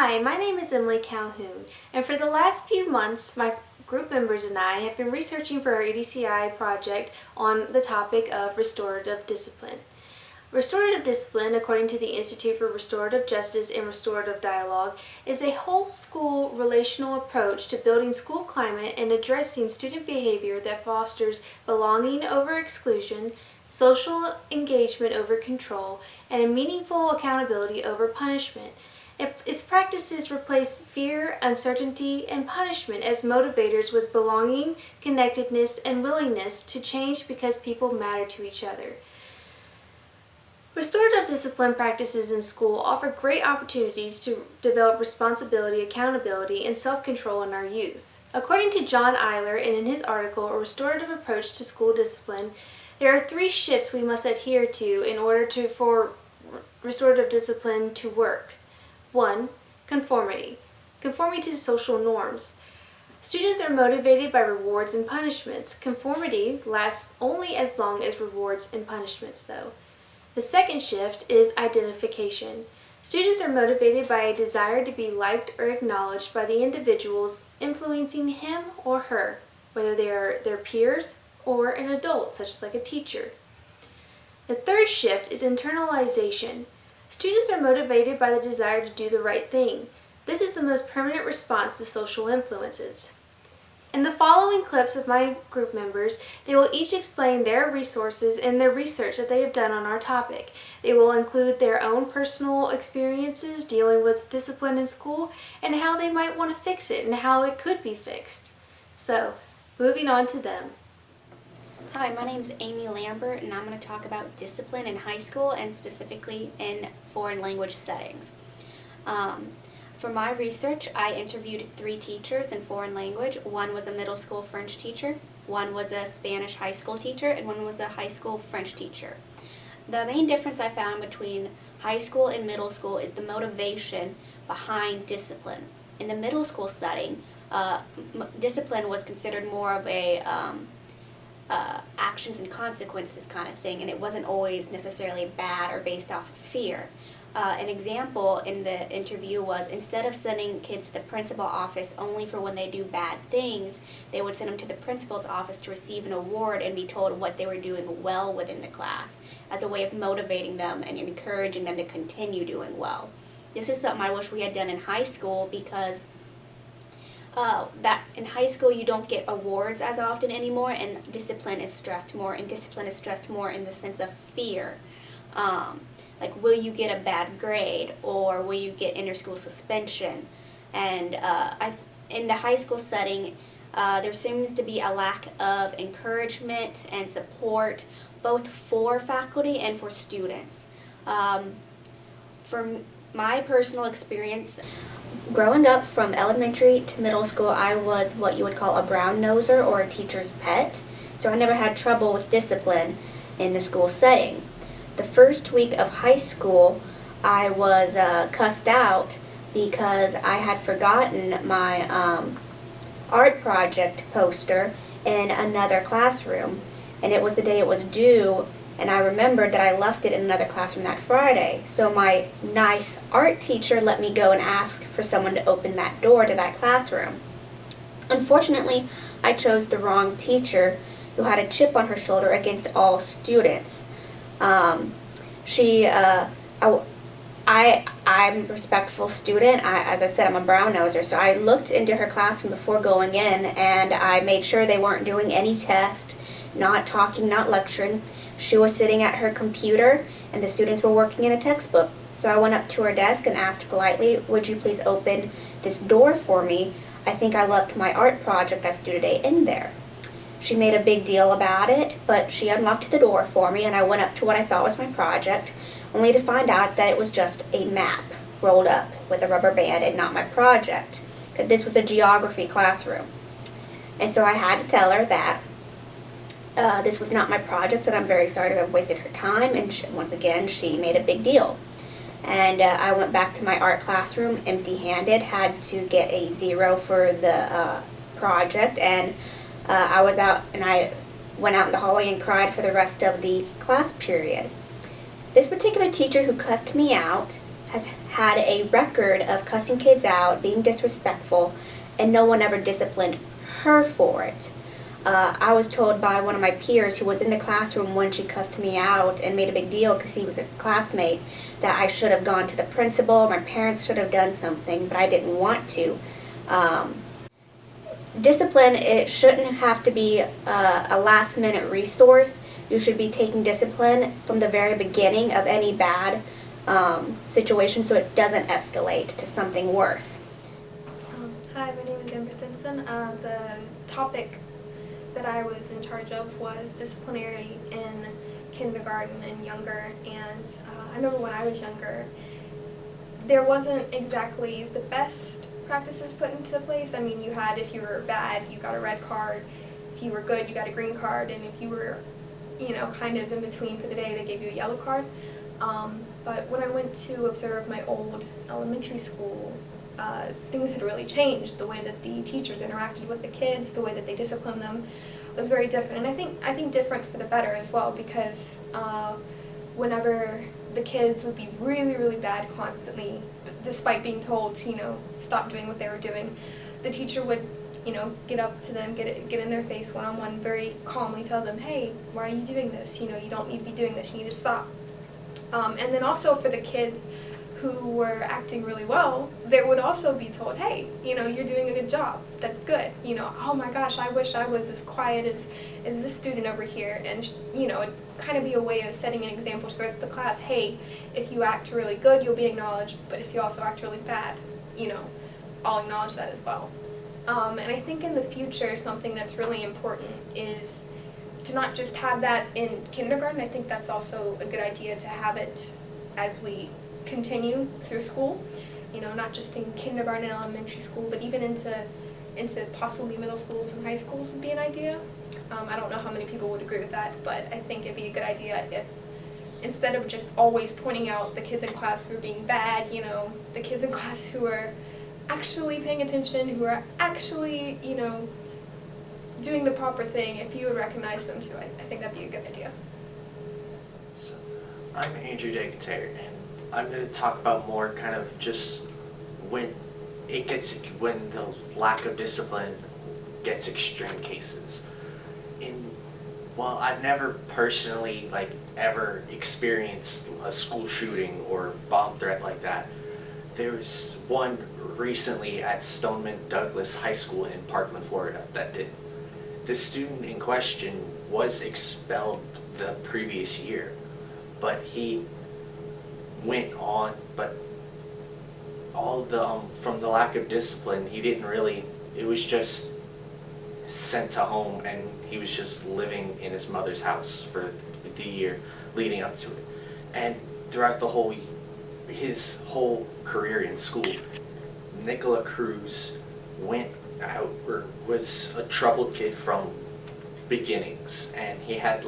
Hi, my name is Emily Calhoun, and for the last few months, my group members and I have been researching for our EDCI project on the topic of restorative discipline. Restorative discipline, according to the Institute for Restorative Justice and Restorative Dialogue, is a whole school relational approach to building school climate and addressing student behavior that fosters belonging over exclusion, social engagement over control, and a meaningful accountability over punishment. Its practices replace fear, uncertainty, and punishment as motivators with belonging, connectedness, and willingness to change because people matter to each other. Restorative discipline practices in school offer great opportunities to develop responsibility, accountability, and self-control in our youth. According to John Eiler, and in his article, A Restorative Approach to School Discipline, there are 3 shifts we must adhere to in order for restorative discipline to work. 1. Conformity. Conformity to social norms. Students are motivated by rewards and punishments. Conformity lasts only as long as rewards and punishments, though. The second shift is identification. Students are motivated by a desire to be liked or acknowledged by the individuals influencing him or her, whether they are their peers or an adult, such as like a teacher. The third shift is internalization. Students are motivated by the desire to do the right thing. This is the most permanent response to social influences. In the following clips of my group members, they will each explain their resources and their research that they have done on our topic. They will include their own personal experiences dealing with discipline in school and how they might want to fix it and how it could be fixed. So, moving on to them. Hi, my name is Amy Lambert, and I'm going to talk about discipline in high school and specifically in foreign language settings. For my research, I interviewed 3 teachers in foreign language. One was a middle school French teacher, one was a Spanish high school teacher, and one was a high school French teacher. The main difference I found between high school and middle school is the motivation behind discipline. In the middle school setting, discipline was considered more of a actions and consequences kind of thing, and it wasn't always necessarily bad or based off of fear. An example in the interview was, instead of sending kids to the principal office only for when they do bad things, they would send them to the principal's office to receive an award and be told what they were doing well within the class, as a way of motivating them and encouraging them to continue doing well. This is something I wish we had done in high school, because that in high school you don't get awards as often anymore, and discipline is stressed more, and discipline is stressed more in the sense of fear. Like, will you get a bad grade, or will you get inter-school suspension? And in the high school setting, there seems to be a lack of encouragement and support, both for faculty and for students. From my personal experience, growing up from elementary to middle school, I was what you would call a brown noser, or a teacher's pet. So I never had trouble with discipline in the school setting. The first week of high school, I was cussed out because I had forgotten my art project poster in another classroom, and it was the day it was due, and I remembered that I left it in another classroom that Friday. So my nice art teacher let me go and ask for someone to open that door to that classroom. Unfortunately, I chose the wrong teacher, who had a chip on her shoulder against all students. I'm a respectful student. As I said, I'm a brown noser, so I looked into her classroom before going in, and I made sure they weren't doing any test, not talking, not lecturing. She was sitting at her computer, and the students were working in a textbook. So I went up to her desk and asked politely, "Would you please open this door for me? I think I left my art project that's due today in there." She made a big deal about it, but she unlocked the door for me, and I went up to what I thought was my project, only to find out that it was just a map rolled up with a rubber band and not my project. This was a geography classroom. And so I had to tell her that this was not my project, and I'm very sorry to have wasted her time, and once again, she made a big deal. And I went back to my art classroom empty-handed, had to get a 0 for the project, and I was out, and I went out in the hallway and cried for the rest of the class period. This particular teacher who cussed me out had a record of cussing kids out, being disrespectful, and no one ever disciplined her for it. I was told by one of my peers who was in the classroom when she cussed me out and made a big deal because he was a classmate that I should have gone to the principal, my parents should have done something, but I didn't want to. Discipline, it shouldn't have to be a last minute resource. You should be taking discipline from the very beginning of any bad situation so it doesn't escalate to something worse. Hi, my name is Amber Stinson. The topic that I was in charge of was disciplinary in kindergarten and younger, and I remember when I was younger, there wasn't exactly the best practices put into place. I mean, you had, if you were bad, you got a red card, if you were good, you got a green card, and if you were, you know, kind of in between for the day, they gave you a yellow card. But when I went to observe my old elementary school, things had really changed. The way that the teachers interacted with the kids, the way that they disciplined them was very different. And I think different for the better as well, because whenever the kids would be really, really bad constantly, despite being told to, you know, stop doing what they were doing, the teacher would, you know, get up to them, get in their face one-on-one, very calmly tell them, hey, why are you doing this? You know, you don't need to be doing this, you need to stop. And then also for the kids who were acting really well, they would also be told, hey, you know, you're doing a good job, that's good. You know, oh my gosh, I wish I was as quiet as this student over here. And, you know, it'd kind of be a way of setting an example to the rest of the class, hey, if you act really good, you'll be acknowledged, but if you also act really bad, you know, I'll acknowledge that as well. And I think in the future, something that's really important is to not just have that in kindergarten. I think that's also a good idea to have it as we continue through school, you know, not just in kindergarten and elementary school, but even into possibly middle schools and high schools would be an idea. I don't know how many people would agree with that, but I think it'd be a good idea if, instead of just always pointing out the kids in class who are being bad, you know, the kids in class who are actually paying attention, who are actually, you know, doing the proper thing, if you would recognize them too, I think that'd be a good idea. So, I'm Andrew Degeyter, and I'm going to talk about more kind of just when the lack of discipline gets extreme cases. Well, I've never personally ever experienced a school shooting or bomb threat like that. There was one recently at Stoneman Douglas High School in Parkland, Florida that did. The student in question was expelled the previous year, but he went on, but all the from the lack of discipline, he didn't really, it was just sent to home, and he was just living in his mother's house for the year leading up to it. And throughout his whole career in school, Nicola Cruz went out, or was a troubled kid from beginnings, and he had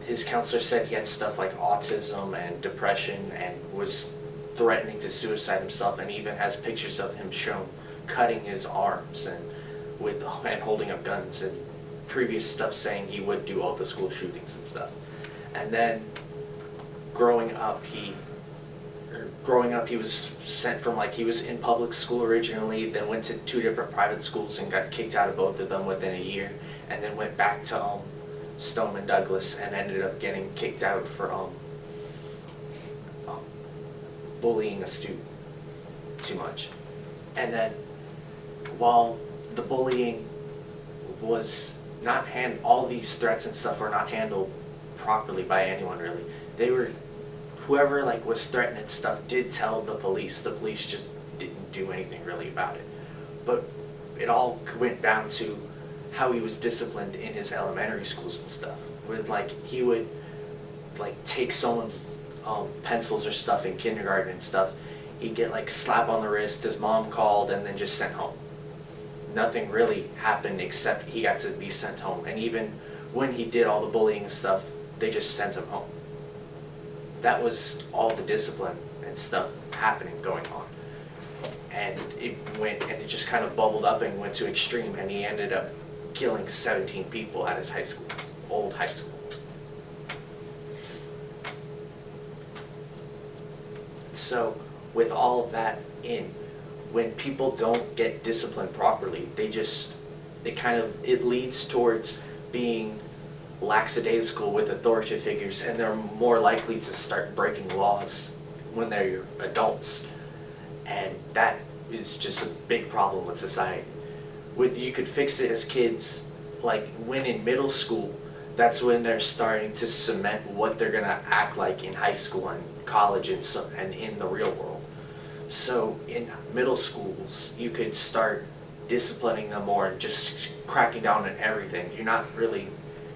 his counselor said he had stuff like autism and depression, and was threatening to suicide himself, and even has pictures of him shown cutting his arms and holding up guns, and previous stuff saying he would do all the school shootings and stuff. And then growing up he was sent from, he was in public school originally, then went to 2 different private schools and got kicked out of both of them within a year, and then went back to Stoneman Douglas and ended up getting kicked out for bullying a student too much. And then while the bullying was not all these threats and stuff were not handled properly by anyone really. Whoever was threatening and stuff did tell the police. The police just didn't do anything really about it. But it all went down to how he was disciplined in his elementary schools and stuff. With he would take someone's pencils or stuff in kindergarten and stuff. He'd get slap on the wrist, his mom called, and then just sent home. Nothing really happened except he got to be sent home. And even when he did all the bullying and stuff, they just sent him home. That was all the discipline and stuff going on. And it just kind of bubbled up and went to extreme, and he ended up killing 17 people at his old high school. So with all of that in, when people don't get disciplined properly, it leads towards being lackadaisical with authority figures, and they're more likely to start breaking laws when they're adults. And that is just a big problem with society. You could fix it as kids, like when in middle school, that's when they're starting to cement what they're gonna act like in high school and college and in the real world. So in middle schools, you could start disciplining them more and just cracking down on everything.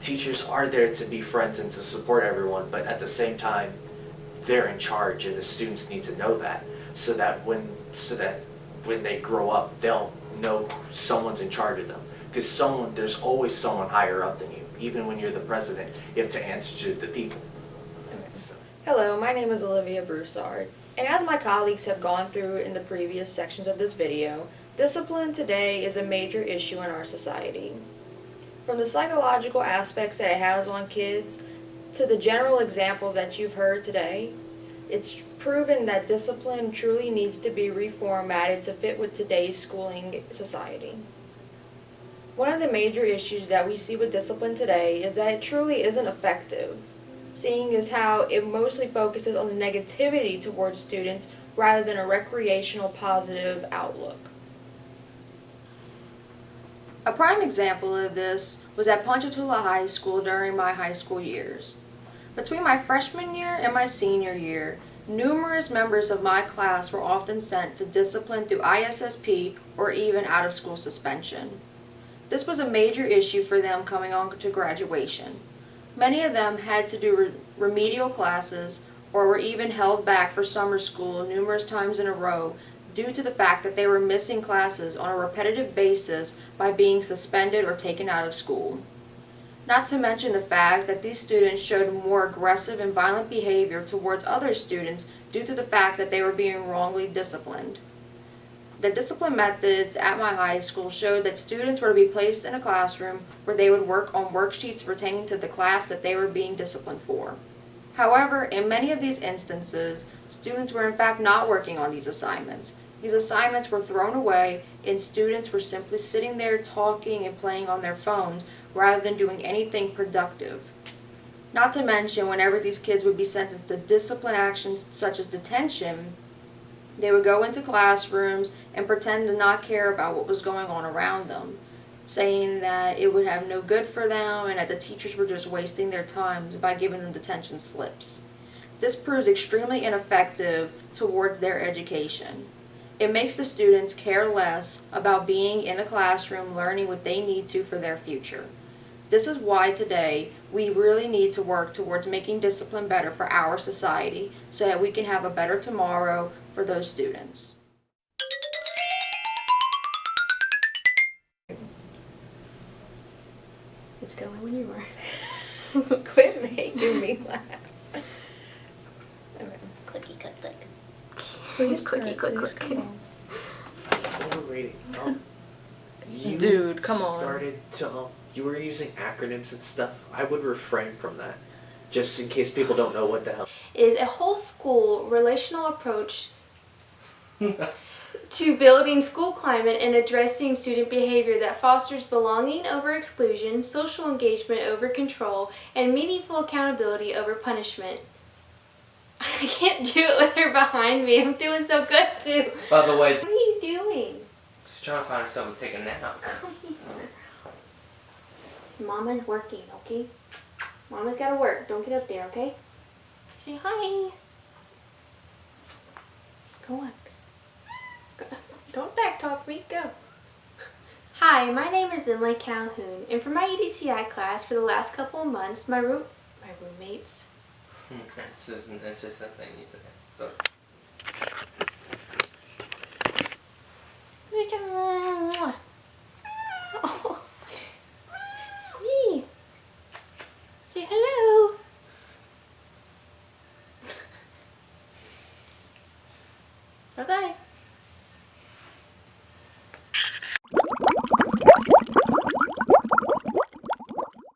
Teachers are there to be friends and to support everyone, but at the same time, they're in charge, and the students need to know that, so that when they grow up, they'll know someone's in charge of them. Because there's always someone higher up than you. Even when you're the president, you have to answer to the people. So. Hello, my name is Olivia Broussard, and as my colleagues have gone through in the previous sections of this video, discipline today is a major issue in our society. From the psychological aspects that it has on kids, to the general examples that you've heard today, it's proven that discipline truly needs to be reformatted to fit with today's schooling society. One of the major issues that we see with discipline today is that it truly isn't effective, seeing as how it mostly focuses on the negativity towards students rather than a recreational positive outlook. A prime example of this was at Ponchatoula High School during my high school years. Between my freshman year and my senior year, numerous members of my class were often sent to discipline through ISSP or even out-of-school suspension. This was a major issue for them coming on to graduation. Many of them had to do remedial classes or were even held back for summer school numerous times in a row due to the fact that they were missing classes on a repetitive basis by being suspended or taken out of school. Not to mention the fact that these students showed more aggressive and violent behavior towards other students due to the fact that they were being wrongly disciplined. The discipline methods at my high school showed that students were to be placed in a classroom where they would work on worksheets pertaining to the class that they were being disciplined for. However, in many of these instances, students were in fact not working on these assignments. These assignments were thrown away and students were simply sitting there talking and playing on their phones rather than doing anything productive. Not to mention, whenever these kids would be sentenced to discipline actions such as detention, they would go into classrooms and pretend to not care about what was going on around them, saying that it would have no good for them and that the teachers were just wasting their time by giving them detention slips. This proves extremely ineffective towards their education. It makes the students care less about being in a classroom learning what they need to for their future. This is why today we really need to work towards making discipline better for our society so that we can have a better tomorrow for those students. It's going when you were. Quit making me laugh. Okay. Clicky, click, click. Please Clicky, click, please, click. come on. Overrated. Dude, come on. You were using acronyms and stuff. I would refrain from that, just in case people don't know what the hell. Is a whole school relational approach to building school climate and addressing student behavior that fosters belonging over exclusion, social engagement over control, and meaningful accountability over punishment. I can't do it with her behind me. I'm doing so good too. By the way, What are you doing? she's trying to find something to take a nap. Come here. Mama's working, okay? Mama's gotta work. Don't get up there, okay? Say hi. Go on. Don't back talk me. Go. Hi, my name is Emily Calhoun, and for my EDCI class for the last couple of months, my roommates. It's just a thing you said. So. Oh. Hey. Say hello. Bye-bye.